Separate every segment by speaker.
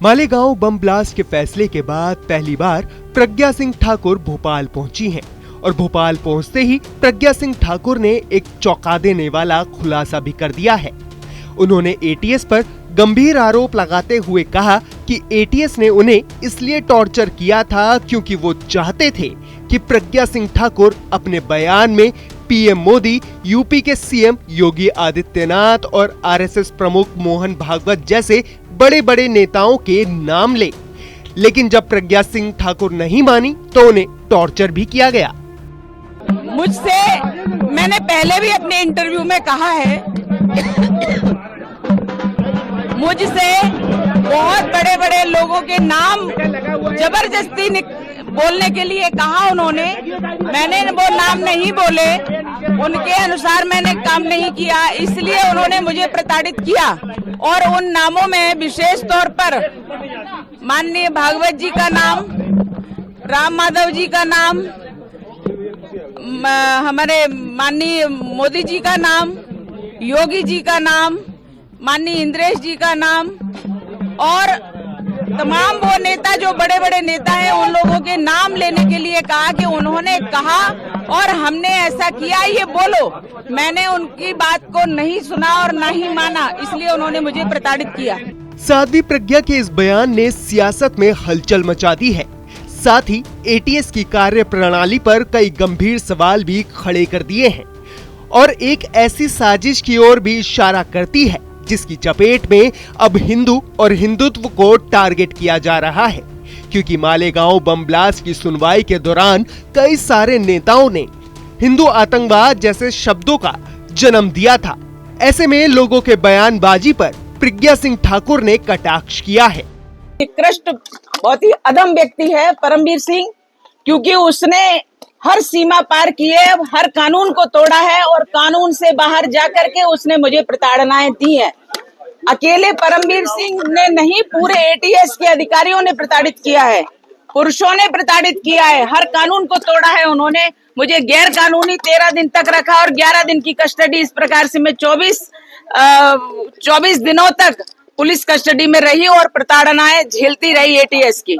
Speaker 1: Malegaon bomb blast के फैसले के बाद पहली बार प्रज्ञा सिंह ठाकुर भोपाल पहुंची हैं और भोपाल पहुंचते ही प्रज्ञा सिंह ठाकुर ने एक चौंका देने वाला खुलासा भी कर दिया है। उन्होंने एटीएस पर गंभीर आरोप लगाते हुए कहा कि एटीएस ने उन्हें इसलिए टॉर्चर किया था क्योंकि वो चाहते थे कि प्रज्ञा सिंह ठाकुर अपने बयान में पीएम मोदी, यूपी के सीएम योगी आदित्यनाथ और आरएसएस प्रमुख मोहन भागवत जैसे बड़े बड़े नेताओं के नाम ले। लेकिन जब प्रज्ञा सिंह ठाकुर नहीं मानी तो उन्हें टॉर्चर भी किया गया।
Speaker 2: मुझसे मैंने पहले भी अपने इंटरव्यू में कहा है, मुझसे बहुत बड़े बड़े लोगों के नाम जबरदस्ती बोलने के लिए कहा उन्होंने। मैंने वो नाम नहीं बोले, उनके अनुसार मैंने काम नहीं किया, इसलिए उन्होंने मुझे प्रताड़ित किया। और उन नामों में विशेष तौर पर माननीय भागवत जी का नाम, राम माधव जी का नाम, हमारे माननीय मोदी जी का नाम, योगी जी का नाम, माननीय इंद्रेश जी का नाम और तमाम वो नेता जो बड़े बड़े नेता हैं उन लोगों के नाम लेने के लिए कहा कि उन्होंने कहा और हमने ऐसा किया, ये बोलो। मैंने उनकी बात को नहीं सुना और नहीं माना, इसलिए उन्होंने मुझे प्रताड़ित किया।
Speaker 1: साध्वी प्रज्ञा के इस बयान ने सियासत में हलचल मचा दी है। साथ ही एटीएस की कार्य प्रणाली पर कई गंभीर सवाल भी खड़े कर दिए हैं और एक ऐसी साजिश की ओर भी इशारा करती है जिसकी चपेट में अब हिंदू और हिंदुत्व को टारगेट किया जा रहा है, क्योंकि मालेगांव बम ब्लास्ट की सुनवाई के दौरान कई सारे नेताओं ने हिंदू आतंकवाद जैसे शब्दों का जन्म दिया था। ऐसे में लोगों के बयानबाजी पर प्रज्ञा सिंह ठाकुर ने कटाक्ष किया है।
Speaker 2: निकृष्ट बहुत ही अदम व्यक्ति है परमवीर सिंह, क्योंकि उसने हर सीमा पार किए, हर कानून को तोड़ा है और कानून से बाहर जाकर के उसने मुझे प्रताड़नाएं दी हैं। अकेले परमवीर सिंह ने नहीं, पूरे एटीएस के अधिकारियों ने प्रताड़ित किया है, पुरुषों ने प्रताड़ित किया है, हर कानून को तोड़ा है। उन्होंने मुझे गैर कानूनी 13 दिन तक रखा और 11 दिन की कस्टडी। इस प्रकार से मैं 24 दिनों तक पुलिस कस्टडी में रही और प्रताड़नाएं झेलती रही एटीएस की।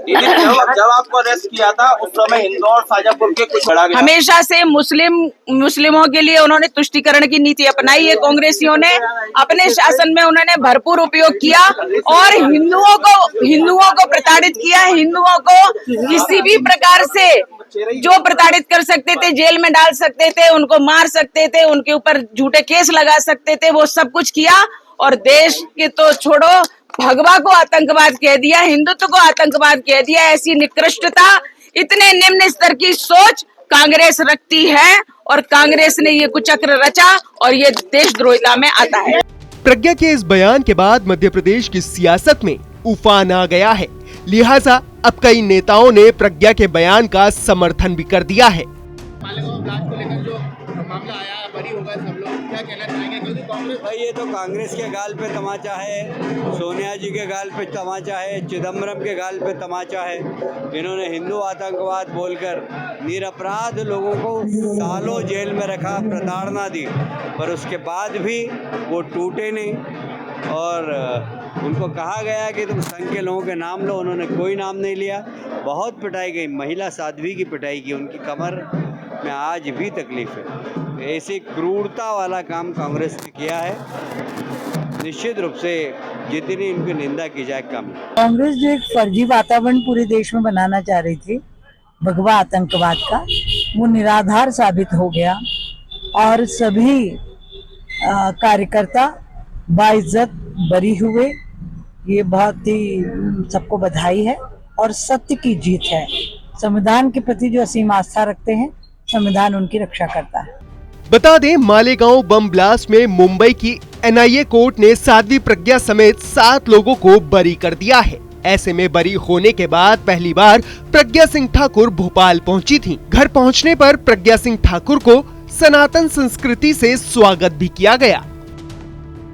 Speaker 3: जब आपको अरेस्ट किया था उस समय हिंदू और शाजापुर के कुछ बढ़ा गया।
Speaker 2: हमेशा से मुस्लिमों के लिए उन्होंने तुष्टीकरण की नीति अपनाई है। कांग्रेसियों ने अपने शासन में उन्होंने भरपूर उपयोग किया और हिंदुओं को प्रताड़ित किया। हिंदुओं को किसी भी प्रकार से जो प्रताड़ित कर सकते थे, जेल में डाल सकते थे, उनको मार सकते थे, उनके ऊपर झूठे केस लगा सकते थे, वो सब कुछ किया। और देश के तो छोड़ो, भगवा को आतंकवाद कह दिया, हिंदुत्व को आतंकवाद कह दिया। ऐसी निकृष्टता, इतने निम्न स्तर की सोच कांग्रेस रखती है और कांग्रेस ने ये कुचक्र रचा और ये देशद्रोहिता में आता है।
Speaker 1: प्रज्ञा के इस बयान के बाद मध्य प्रदेश की सियासत में उफान आ गया है, लिहाजा अब कई नेताओं ने प्रज्ञा के बयान का समर्थन भी कर दिया है।
Speaker 4: भाई ये तो कांग्रेस के गाल पे तमाचा है, सोनिया जी के गाल पे तमाचा है, चिदम्बरम के गाल पे तमाचा है। इन्होंने हिंदू आतंकवाद बोलकर निरपराध लोगों को सालों जेल में रखा, प्रताड़ना दी, पर उसके बाद भी वो टूटे नहीं। और उनको कहा गया कि तुम संघ के लोगों के नाम लो, उन्होंने कोई नाम नहीं लिया। बहुत पिटाई गई, महिला साध्वी की पिटाई की, उनकी कमर में आज भी तकलीफ है। ऐसी क्रूरता वाला काम कांग्रेस ने किया है। निश्चित रूप से जितनी इनकी निंदा की जाए कम है।
Speaker 5: कांग्रेस जो एक फर्जी वातावरण पूरे देश में बनाना चाह रही थी भगवा आतंकवाद का, वो निराधार साबित हो गया और सभी कार्यकर्ता बाइज्जत बरी हुए। ये बहुत ही सबको बधाई है और सत्य की जीत है। संविधान के प्रति जो असीम आस्था रखते हैं, संविधान उनकी रक्षा करता है।
Speaker 1: बता दें, मालेगांव बम ब्लास्ट में मुंबई की एनआईए कोर्ट ने साध्वी प्रज्ञा समेत 7 लोगों को बरी कर दिया है। ऐसे में बरी होने के बाद पहली बार प्रज्ञा सिंह ठाकुर भोपाल पहुंची थीं। घर पहुंचने पर प्रज्ञा सिंह ठाकुर को सनातन संस्कृति से स्वागत भी किया गया।